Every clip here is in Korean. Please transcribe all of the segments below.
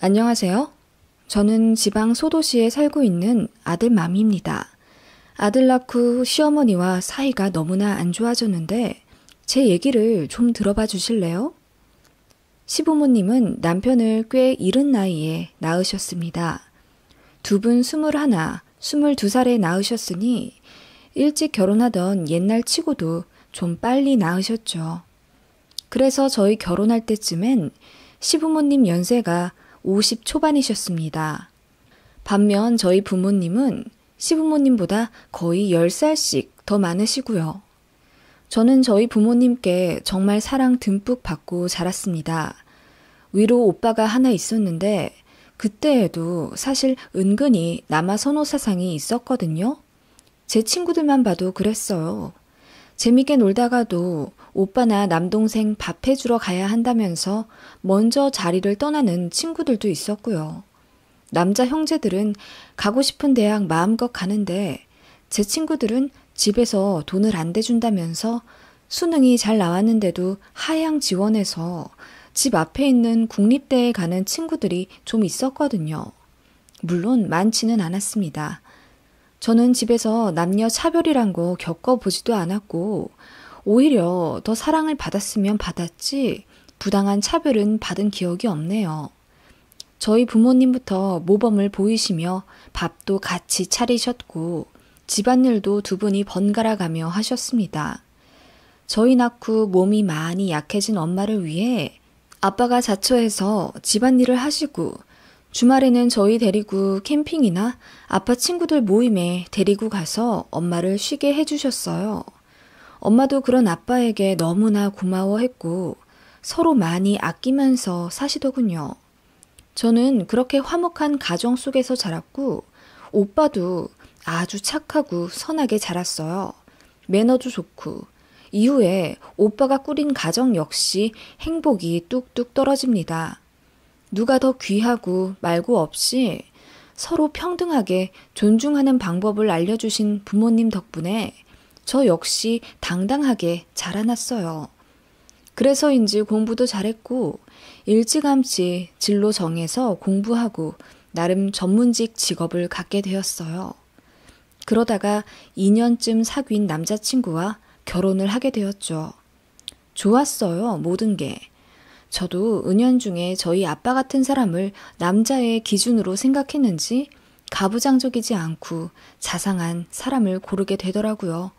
안녕하세요. 저는 지방 소도시에 살고 있는 아들맘입니다. 아들 낳고 시어머니와 사이가 너무나 안 좋아졌는데 제 얘기를 좀 들어봐 주실래요? 시부모님은 남편을 꽤 이른 나이에 낳으셨습니다. 두 분 21, 22살에 낳으셨으니 일찍 결혼하던 옛날 치고도 좀 빨리 낳으셨죠. 그래서 저희 결혼할 때쯤엔 시부모님 연세가 50 초반이셨습니다. 반면 저희 부모님은 시부모님보다 거의 10살씩 더 많으시고요. 저는 저희 부모님께 정말 사랑 듬뿍 받고 자랐습니다. 위로 오빠가 하나 있었는데 그때에도 사실 은근히 남아 선호 사상이 있었거든요. 제 친구들만 봐도 그랬어요. 재밌게 놀다가도 오빠나 남동생 밥 해주러 가야 한다면서 먼저 자리를 떠나는 친구들도 있었고요. 남자 형제들은 가고 싶은 대학 마음껏 가는데 제 친구들은 집에서 돈을 안 대준다면서 수능이 잘 나왔는데도 하향 지원해서 집 앞에 있는 국립대에 가는 친구들이 좀 있었거든요. 물론 많지는 않았습니다. 저는 집에서 남녀 차별이란 거 겪어보지도 않았고 오히려 더 사랑을 받았으면 받았지 부당한 차별은 받은 기억이 없네요. 저희 부모님부터 모범을 보이시며 밥도 같이 차리셨고 집안일도 두 분이 번갈아 가며 하셨습니다. 저희 낳고 몸이 많이 약해진 엄마를 위해 아빠가 자처해서 집안일을 하시고 주말에는 저희 데리고 캠핑이나 아빠 친구들 모임에 데리고 가서 엄마를 쉬게 해주셨어요. 엄마도 그런 아빠에게 너무나 고마워했고 서로 많이 아끼면서 사시더군요. 저는 그렇게 화목한 가정 속에서 자랐고 오빠도 아주 착하고 선하게 자랐어요. 매너도 좋고 이후에 오빠가 꾸린 가정 역시 행복이 뚝뚝 떨어집니다. 누가 더 귀하고 말고 없이 서로 평등하게 존중하는 방법을 알려주신 부모님 덕분에 저 역시 당당하게 자라났어요. 그래서인지 공부도 잘했고 일찌감치 진로 정해서 공부하고 나름 전문직 직업을 갖게 되었어요. 그러다가 2년쯤 사귄 남자친구와 결혼을 하게 되었죠. 좋았어요, 모든 게. 저도 은연중에 저희 아빠 같은 사람을 남자의 기준으로 생각했는지 가부장적이지 않고 자상한 사람을 고르게 되더라고요.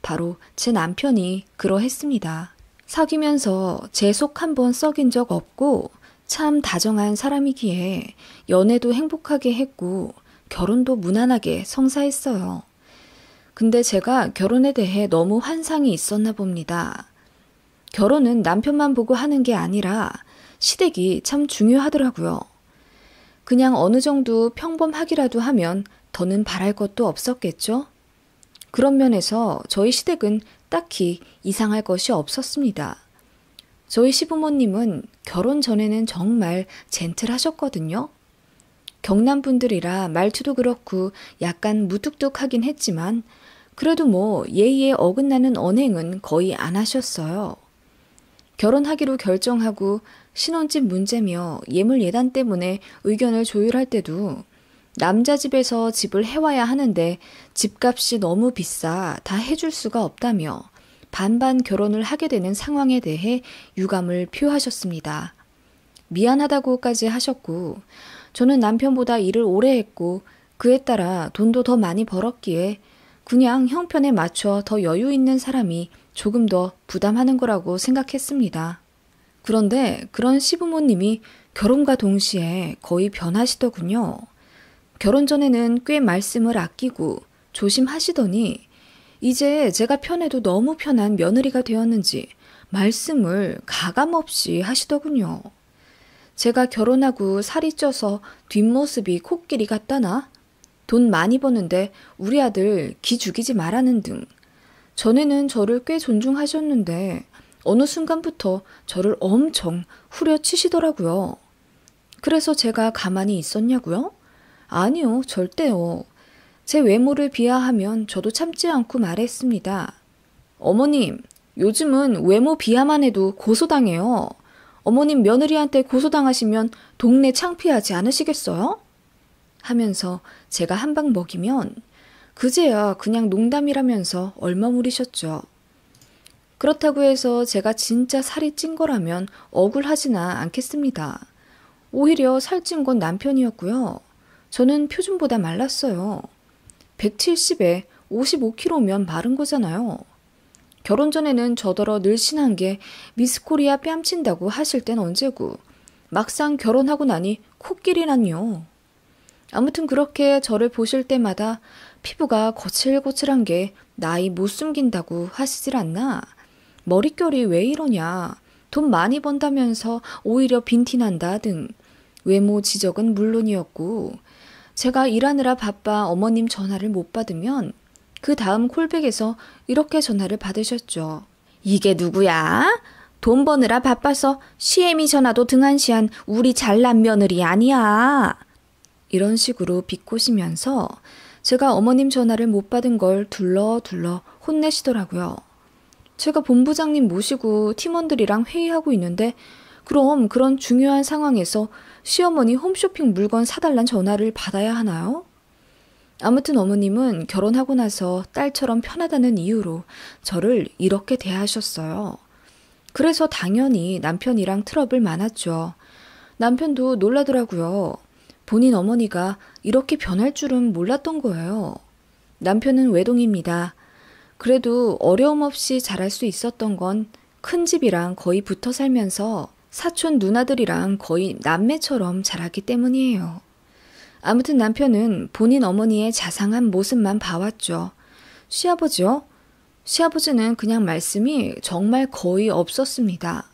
바로 제 남편이 그러했습니다. 사귀면서 제 속 한 번 썩인 적 없고 참 다정한 사람이기에 연애도 행복하게 했고 결혼도 무난하게 성사했어요. 근데 제가 결혼에 대해 너무 환상이 있었나 봅니다. 결혼은 남편만 보고 하는 게 아니라 시댁이 참 중요하더라고요. 그냥 어느 정도 평범하기라도 하면 더는 바랄 것도 없었겠죠? 그런 면에서 저희 시댁은 딱히 이상할 것이 없었습니다. 저희 시부모님은 결혼 전에는 정말 젠틀하셨거든요. 경남 분들이라 말투도 그렇고 약간 무뚝뚝하긴 했지만 그래도 뭐 예의에 어긋나는 언행은 거의 안 하셨어요. 결혼하기로 결정하고 신혼집 문제며 예물 예단 때문에 의견을 조율할 때도 남자 집에서 집을 해와야 하는데 집값이 너무 비싸 다 해줄 수가 없다며 반반 결혼을 하게 되는 상황에 대해 유감을 표하셨습니다. 미안하다고까지 하셨고 저는 남편보다 일을 오래 했고 그에 따라 돈도 더 많이 벌었기에 그냥 형편에 맞춰 더 여유 있는 사람이 조금 더 부담하는 거라고 생각했습니다. 그런데 그런 시부모님이 결혼과 동시에 거의 변하시더군요. 결혼 전에는 꽤 말씀을 아끼고 조심하시더니 이제 제가 편해도 너무 편한 며느리가 되었는지 말씀을 가감없이 하시더군요. 제가 결혼하고 살이 쪄서 뒷모습이 코끼리 같다나? 돈 많이 버는데 우리 아들 기 죽이지 말라는 등 전에는 저를 꽤 존중하셨는데 어느 순간부터 저를 엄청 후려치시더라고요. 그래서 제가 가만히 있었냐고요? 아니요, 절대요. 제 외모를 비하하면 저도 참지 않고 말했습니다. 어머님, 요즘은 외모 비하만 해도 고소당해요. 어머님 며느리한테 고소당하시면 동네 창피하지 않으시겠어요? 하면서 제가 한 방 먹이면 그제야 그냥 농담이라면서 얼머무리셨죠. 그렇다고 해서 제가 진짜 살이 찐 거라면 억울하지나 않겠습니다. 오히려 살찐 건 남편이었고요. 저는 표준보다 말랐어요. 170에 55kg면 마른 거잖아요. 결혼 전에는 저더러 늘씬한 게 미스코리아 뺨친다고 하실 땐 언제고 막상 결혼하고 나니 코끼리란요. 아무튼 그렇게 저를 보실 때마다 피부가 거칠거칠한 게 나이 못 숨긴다고 하시질 않나? 머릿결이 왜 이러냐? 돈 많이 번다면서 오히려 빈티난다 등 외모 지적은 물론이었고 제가 일하느라 바빠 어머님 전화를 못 받으면 그 다음 콜백에서 이렇게 전화를 받으셨죠. 이게 누구야? 돈 버느라 바빠서 시애미 전화도 등한시한 우리 잘난 며느리 아니야. 이런 식으로 비꼬시면서 제가 어머님 전화를 못 받은 걸 둘러둘러 혼내시더라고요. 제가 본부장님 모시고 팀원들이랑 회의하고 있는데 그럼 그런 중요한 상황에서 시어머니 홈쇼핑 물건 사달란 전화를 받아야 하나요? 아무튼 어머님은 결혼하고 나서 딸처럼 편하다는 이유로 저를 이렇게 대하셨어요. 그래서 당연히 남편이랑 트러블 많았죠. 남편도 놀라더라고요. 본인 어머니가 이렇게 변할 줄은 몰랐던 거예요. 남편은 외동입니다. 그래도 어려움 없이 자랄 수 있었던 건 큰 집이랑 거의 붙어 살면서 사촌 누나들이랑 거의 남매처럼 자랐기 때문이에요. 아무튼 남편은 본인 어머니의 자상한 모습만 봐왔죠. 시아버지요? 시아버지는 그냥 말씀이 정말 거의 없었습니다.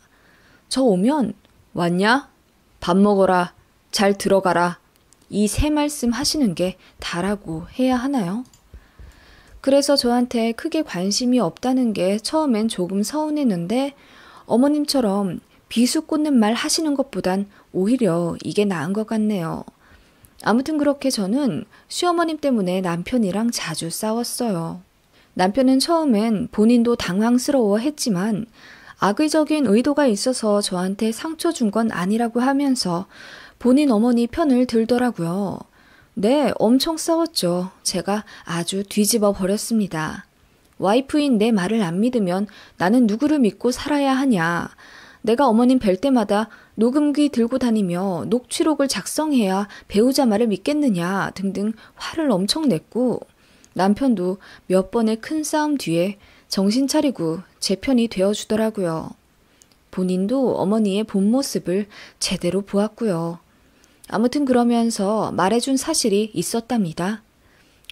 저 오면 왔냐? 밥 먹어라. 잘 들어가라. 이 세 말씀 하시는 게 다라고 해야 하나요? 그래서 저한테 크게 관심이 없다는 게 처음엔 조금 서운했는데 어머님처럼 비수 꽂는 말 하시는 것보단 오히려 이게 나은 것 같네요. 아무튼 그렇게 저는 시어머님 때문에 남편이랑 자주 싸웠어요. 남편은 처음엔 본인도 당황스러워 했지만 악의적인 의도가 있어서 저한테 상처 준 건 아니라고 하면서 본인 어머니 편을 들더라고요. 네, 엄청 싸웠죠. 제가 아주 뒤집어 버렸습니다. 와이프인 내 말을 안 믿으면 나는 누구를 믿고 살아야 하냐. 내가 어머님 뵐 때마다 녹음기 들고 다니며 녹취록을 작성해야 배우자 말을 믿겠느냐 등등 화를 엄청 냈고 남편도 몇 번의 큰 싸움 뒤에 정신 차리고 제 편이 되어주더라고요. 본인도 어머니의 본 모습을 제대로 보았고요. 아무튼 그러면서 말해준 사실이 있었답니다.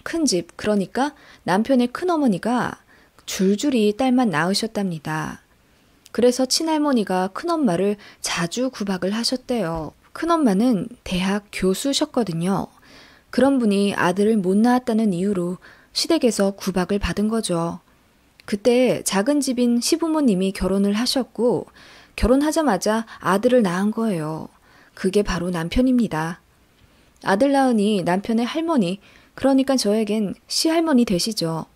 큰집, 그러니까 남편의 큰어머니가 줄줄이 딸만 낳으셨답니다. 그래서 친할머니가 큰엄마를 자주 구박을 하셨대요. 큰엄마는 대학 교수셨거든요. 그런 분이 아들을 못 낳았다는 이유로 시댁에서 구박을 받은 거죠. 그때 작은 집인 시부모님이 결혼을 하셨고 결혼하자마자 아들을 낳은 거예요. 그게 바로 남편입니다. 아들 낳으니 남편의 할머니, 그러니까 저에겐 시할머니 되시죠.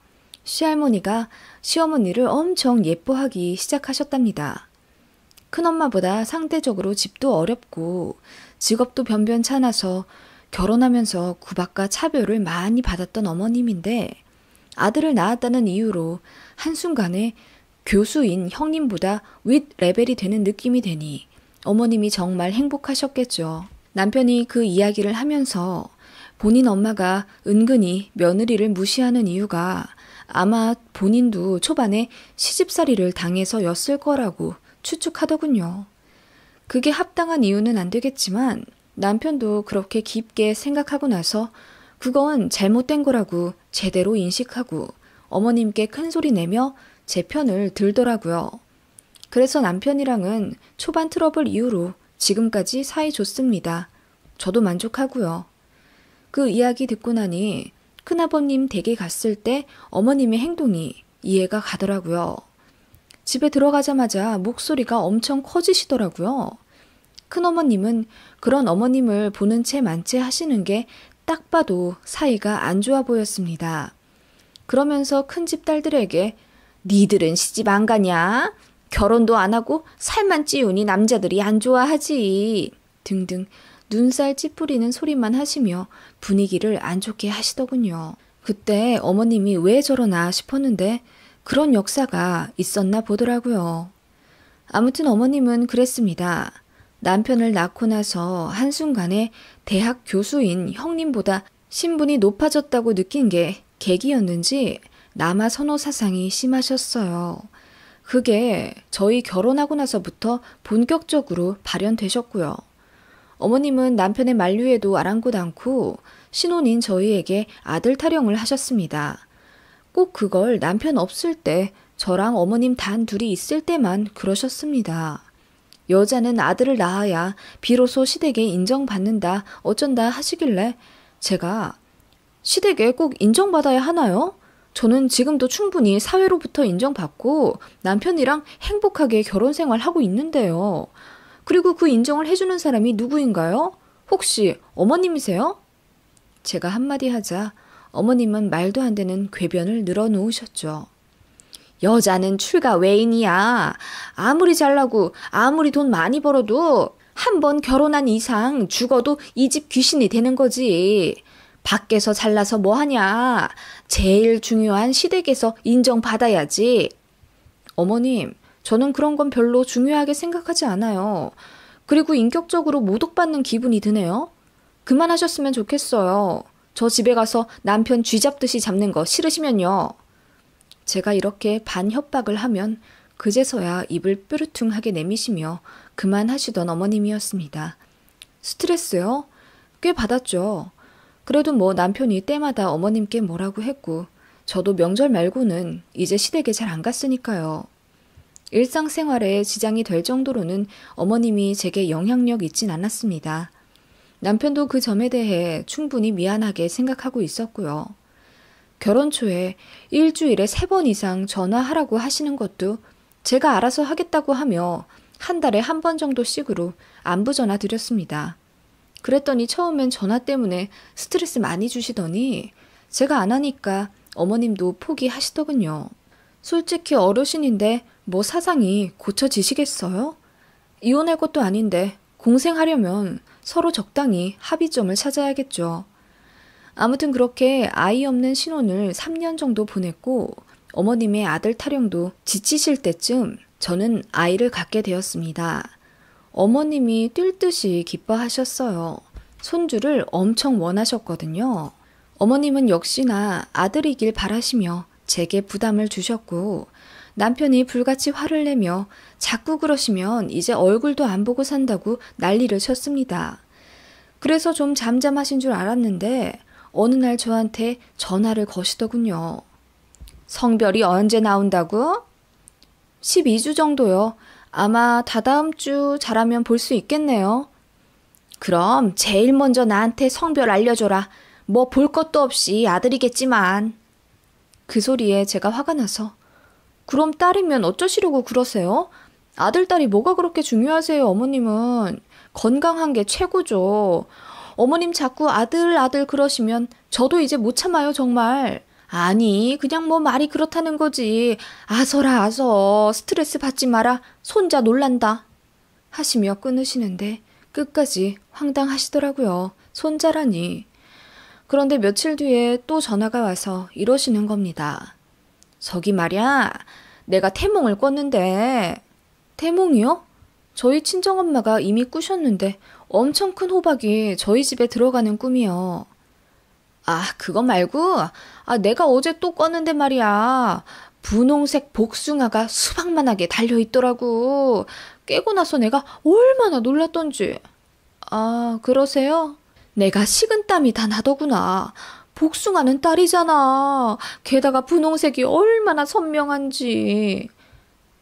시할머니가 시어머니를 엄청 예뻐하기 시작하셨답니다. 큰엄마보다 상대적으로 집도 어렵고 직업도 변변찮아서 결혼하면서 구박과 차별을 많이 받았던 어머님인데 아들을 낳았다는 이유로 한순간에 교수인 형님보다 윗 레벨이 되는 느낌이 되니 어머님이 정말 행복하셨겠죠. 남편이 그 이야기를 하면서 본인 엄마가 은근히 며느리를 무시하는 이유가 아마 본인도 초반에 시집살이를 당해서였을 거라고 추측하더군요. 그게 합당한 이유는 안 되겠지만 남편도 그렇게 깊게 생각하고 나서 그건 잘못된 거라고 제대로 인식하고 어머님께 큰소리 내며 제 편을 들더라고요. 그래서 남편이랑은 초반 트러블 이후로 지금까지 사이 좋습니다. 저도 만족하고요. 그 이야기 듣고 나니 큰아버님 댁에 갔을 때 어머님의 행동이 이해가 가더라고요. 집에 들어가자마자 목소리가 엄청 커지시더라고요. 큰어머님은 그런 어머님을 보는 채 만채 하시는 게 딱 봐도 사이가 안 좋아 보였습니다. 그러면서 큰집 딸들에게 니들은 시집 안 가냐? 결혼도 안 하고 살만 찌우니 남자들이 안 좋아하지. 등등 눈살 찌푸리는 소리만 하시며 분위기를 안 좋게 하시더군요. 그때 어머님이 왜 저러나 싶었는데 그런 역사가 있었나 보더라고요. 아무튼 어머님은 그랬습니다. 남편을 낳고 나서 한순간에 대학 교수인 형님보다 신분이 높아졌다고 느낀 게 계기였는지 남아 선호 사상이 심하셨어요. 그게 저희 결혼하고 나서부터 본격적으로 발현되셨고요. 어머님은 남편의 만류에도 아랑곳 않고 신혼인 저희에게 아들 타령을 하셨습니다. 꼭 그걸 남편 없을 때 저랑 어머님 단 둘이 있을 때만 그러셨습니다. 여자는 아들을 낳아야 비로소 시댁에 인정받는다 어쩐다 하시길래 제가 시댁에 꼭 인정받아야 하나요? 저는 지금도 충분히 사회로부터 인정받고 남편이랑 행복하게 결혼 생활하고 있는데요. 그리고 그 인정을 해주는 사람이 누구인가요? 혹시 어머님이세요? 제가 한마디 하자 어머님은 말도 안 되는 궤변을 늘어놓으셨죠. 여자는 출가 외인이야. 아무리 잘나고 아무리 돈 많이 벌어도 한 번 결혼한 이상 죽어도 이 집 귀신이 되는 거지. 밖에서 잘나서 뭐하냐. 제일 중요한 시댁에서 인정받아야지. 어머님, 저는 그런 건 별로 중요하게 생각하지 않아요. 그리고 인격적으로 모독받는 기분이 드네요. 그만하셨으면 좋겠어요. 저 집에 가서 남편 쥐 잡듯이 잡는 거 싫으시면요. 제가 이렇게 반협박을 하면 그제서야 입을 뾰루퉁하게 내미시며 그만하시던 어머님이었습니다. 스트레스요? 꽤 받았죠. 그래도 뭐 남편이 때마다 어머님께 뭐라고 했고 저도 명절 말고는 이제 시댁에 잘 안 갔으니까요. 일상생활에 지장이 될 정도로는 어머님이 제게 영향력 있진 않았습니다. 남편도 그 점에 대해 충분히 미안하게 생각하고 있었고요. 결혼 초에 일주일에 3번 이상 전화하라고 하시는 것도 제가 알아서 하겠다고 하며 한 달에 1번 정도씩으로 안부 전화 드렸습니다. 그랬더니 처음엔 전화 때문에 스트레스 많이 주시더니 제가 안 하니까 어머님도 포기하시더군요. 솔직히 어르신인데 뭐 사상이 고쳐지시겠어요? 이혼할 것도 아닌데 공생하려면 서로 적당히 합의점을 찾아야겠죠. 아무튼 그렇게 아이 없는 신혼을 3년 정도 보냈고 어머님의 아들 타령도 지치실 때쯤 저는 아이를 갖게 되었습니다. 어머님이 뛸 듯이 기뻐하셨어요. 손주를 엄청 원하셨거든요. 어머님은 역시나 아들이길 바라시며 제게 부담을 주셨고 남편이 불같이 화를 내며 자꾸 그러시면 이제 얼굴도 안 보고 산다고 난리를 쳤습니다. 그래서 좀 잠잠하신 줄 알았는데 어느 날 저한테 전화를 거시더군요. 성별이 언제 나온다고? 12주 정도요. 아마 다다음 주 잘하면 볼 수 있겠네요. 그럼 제일 먼저 나한테 성별 알려줘라. 뭐 볼 것도 없이 아들이겠지만. 그 소리에 제가 화가 나서 그럼 딸이면 어쩌시려고 그러세요? 아들, 딸이 뭐가 그렇게 중요하세요, 어머님은. 건강한 게 최고죠. 어머님 자꾸 아들, 아들 그러시면 저도 이제 못 참아요, 정말. 아니, 그냥 뭐 말이 그렇다는 거지. 아서라, 아서. 스트레스 받지 마라. 손자 놀란다. 하시며 끊으시는데 끝까지 황당하시더라고요. 손자라니. 그런데 며칠 뒤에 또 전화가 와서 이러시는 겁니다. 저기 말이야, 내가 태몽을 꿨는데. 태몽이요? 저희 친정엄마가 이미 꾸셨는데 엄청 큰 호박이 저희 집에 들어가는 꿈이요. 아, 그거 말고 내가 어제 또 꿨는데 말이야. 분홍색 복숭아가 수박만하게 달려있더라고. 깨고 나서 내가 얼마나 놀랐던지. 아, 그러세요? 내가 식은땀이 다 나더구나. 복숭아는 딸이잖아. 게다가 분홍색이 얼마나 선명한지.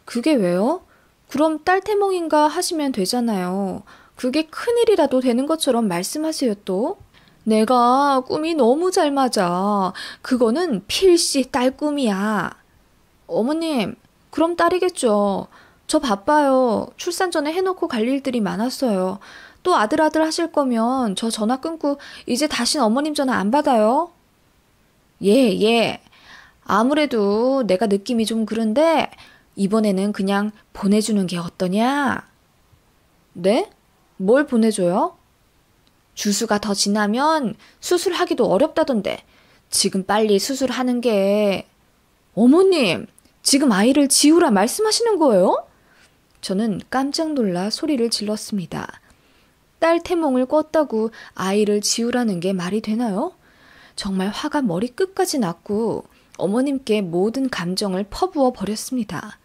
그게 왜요? 그럼 딸 태몽인가 하시면 되잖아요. 그게 큰일이라도 되는 것처럼 말씀하세요 또. 내가 꿈이 너무 잘 맞아. 그거는 필시 딸 꿈이야. 어머님, 그럼 딸이겠죠. 저 바빠요. 출산 전에 해놓고 갈 일들이 많았어요. 또 아들 하실 거면 저 전화 끊고 이제 다신 어머님 전화 안 받아요. 예. 아무래도 내가 느낌이 좀 그런데 이번에는 그냥 보내주는 게 어떠냐? 네? 뭘 보내줘요? 주수가 더 지나면 수술하기도 어렵다던데 지금 빨리 수술하는 게... 어머님, 지금 아이를 지우라 말씀하시는 거예요? 저는 깜짝 놀라 소리를 질렀습니다. 딸 태몽을 꿨다고 아이를 지우라는 게 말이 되나요? 정말 화가 머리 끝까지 났고 어머님께 모든 감정을 퍼부어 버렸습니다.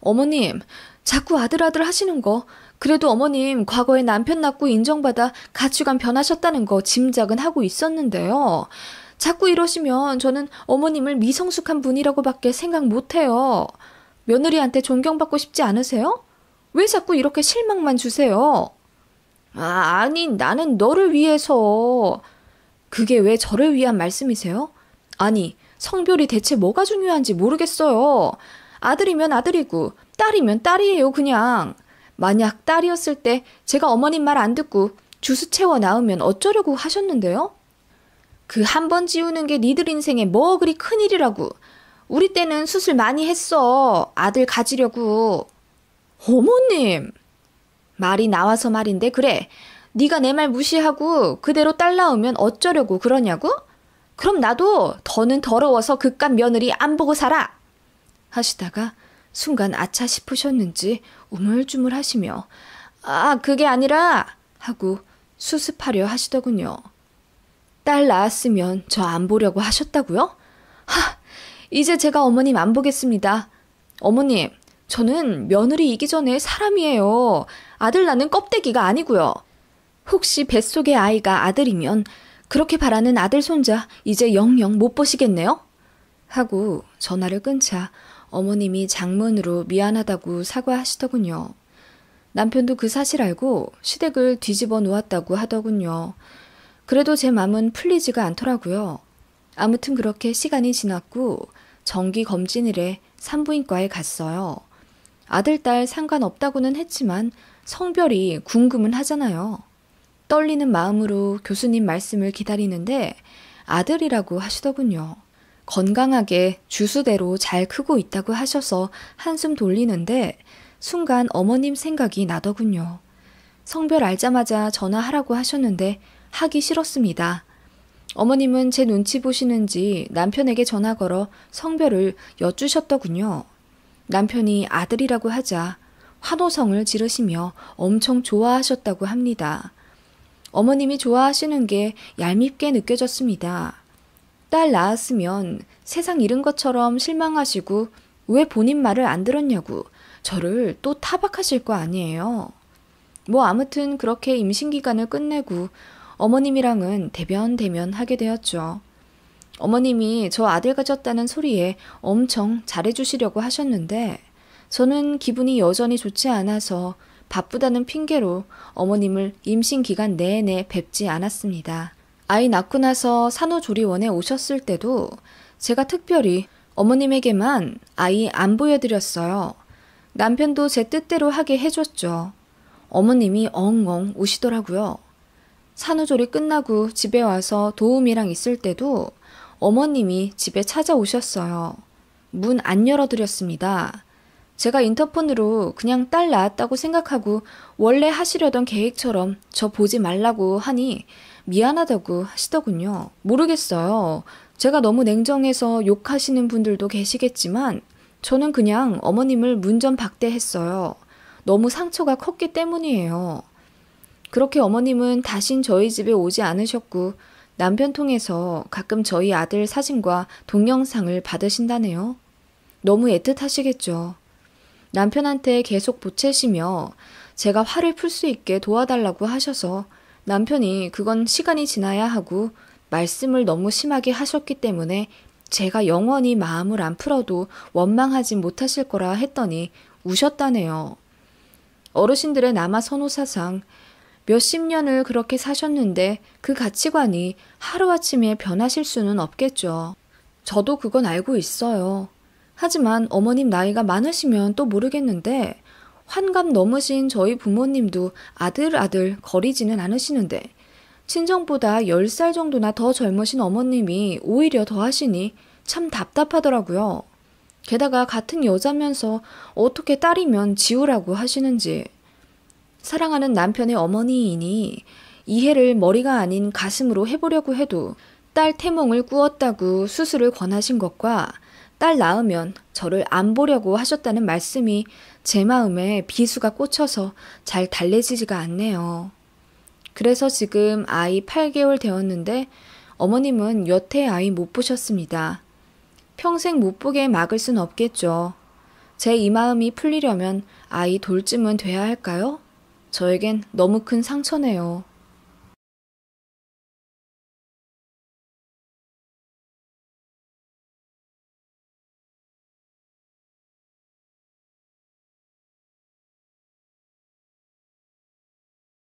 어머님, 자꾸 아들 하시는 거, 그래도 어머님 과거에 남편 낳고 인정받아 가치관 변하셨다는 거 짐작은 하고 있었는데요. 자꾸 이러시면 저는 어머님을 미성숙한 분이라고밖에 생각 못해요. 며느리한테 존경받고 싶지 않으세요? 왜 자꾸 이렇게 실망만 주세요? 아니, 나는 너를 위해서... 그게 왜 저를 위한 말씀이세요? 아니, 성별이 대체 뭐가 중요한지 모르겠어요. 아들이면 아들이고 딸이면 딸이에요, 그냥. 만약 딸이었을 때 제가 어머님 말 안 듣고 주스 채워 낳으면 어쩌려고 하셨는데요? 그 한 번 지우는 게 니들 인생에 뭐 그리 큰일이라고. 우리 때는 수술 많이 했어. 아들 가지려고. 어머님! 말이 나와서 말인데 그래. 네가 내 말 무시하고 그대로 딸 낳으면 어쩌려고 그러냐고? 그럼 나도 더는 더러워서 그깟 며느리 안 보고 살아. 하시다가 순간 아차 싶으셨는지 우물쭈물 하시며 그게 아니라 하고 수습하려 하시더군요. 딸 낳았으면 저 안 보려고 하셨다고요? 이제 제가 어머님 안 보겠습니다. 어머님, 저는 며느리이기 전에 사람이에요. 아들 낳는 껍데기가 아니고요. 혹시 뱃속의 아이가 아들이면 그렇게 바라는 아들 손자 이제 영영 못 보시겠네요? 하고 전화를 끊자 어머님이 장문으로 미안하다고 사과하시더군요. 남편도 그 사실 알고 시댁을 뒤집어 놓았다고 하더군요. 그래도 제 맘은 풀리지가 않더라고요. 아무튼 그렇게 시간이 지났고 정기 검진일에 산부인과에 갔어요. 아들, 딸 상관없다고는 했지만 성별이 궁금은 하잖아요. 떨리는 마음으로 교수님 말씀을 기다리는데 아들이라고 하시더군요. 건강하게 주수대로 잘 크고 있다고 하셔서 한숨 돌리는데 순간 어머님 생각이 나더군요. 성별 알자마자 전화하라고 하셨는데 하기 싫었습니다. 어머님은 제 눈치 보시는지 남편에게 전화 걸어 성별을 여쭈셨더군요. 남편이 아들이라고 하자 환호성을 지르시며 엄청 좋아하셨다고 합니다. 어머님이 좋아하시는 게 얄밉게 느껴졌습니다. 딸 낳았으면 세상 잃은 것처럼 실망하시고 왜 본인 말을 안 들었냐고 저를 또 타박하실 거 아니에요. 뭐 아무튼 그렇게 임신기간을 끝내고 어머님이랑은 대면대면 하게 되었죠. 어머님이 저 아들 가졌다는 소리에 엄청 잘해주시려고 하셨는데 저는 기분이 여전히 좋지 않아서 바쁘다는 핑계로 어머님을 임신기간 내내 뵙지 않았습니다. 아이 낳고 나서 산후조리원에 오셨을 때도 제가 특별히 어머님에게만 아이 안 보여드렸어요. 남편도 제 뜻대로 하게 해줬죠. 어머님이 엉엉 우시더라고요. 산후조리 끝나고 집에 와서 도우미랑 있을 때도 어머님이 집에 찾아오셨어요. 문 안 열어드렸습니다. 제가 인터폰으로 그냥 딸 낳았다고 생각하고 원래 하시려던 계획처럼 저 보지 말라고 하니 미안하다고 하시더군요. 모르겠어요. 제가 너무 냉정해서 욕하시는 분들도 계시겠지만 저는 그냥 어머님을 문전박대했어요. 너무 상처가 컸기 때문이에요. 그렇게 어머님은 다신 저희 집에 오지 않으셨고 남편 통해서 가끔 저희 아들 사진과 동영상을 받으신다네요. 너무 애틋하시겠죠. 남편한테 계속 보채시며 제가 화를 풀 수 있게 도와달라고 하셔서 남편이 그건 시간이 지나야 하고 말씀을 너무 심하게 하셨기 때문에 제가 영원히 마음을 안 풀어도 원망하지 못하실 거라 했더니 우셨다네요. 어르신들의 남아 선호사상 몇십 년을 그렇게 사셨는데 그 가치관이 하루아침에 변하실 수는 없겠죠. 저도 그건 알고 있어요. 하지만 어머님 나이가 많으시면 또 모르겠는데 환갑 넘으신 저희 부모님도 아들 거리지는 않으시는데 친정보다 10살 정도나 더 젊으신 어머님이 오히려 더 하시니 참 답답하더라고요. 게다가 같은 여자면서 어떻게 딸이면 지우라고 하시는지. 사랑하는 남편의 어머니이니 이해를 머리가 아닌 가슴으로 해보려고 해도 딸 태몽을 꾸었다고 수술을 권하신 것과 딸 낳으면 저를 안 보려고 하셨다는 말씀이 제 마음에 비수가 꽂혀서 잘 달래지지가 않네요. 그래서 지금 아이 8개월 되었는데 어머님은 여태 아이 못 보셨습니다. 평생 못 보게 막을 순 없겠죠. 제 이 마음이 풀리려면 아이 돌쯤은 돼야 할까요? 저에겐 너무 큰 상처네요.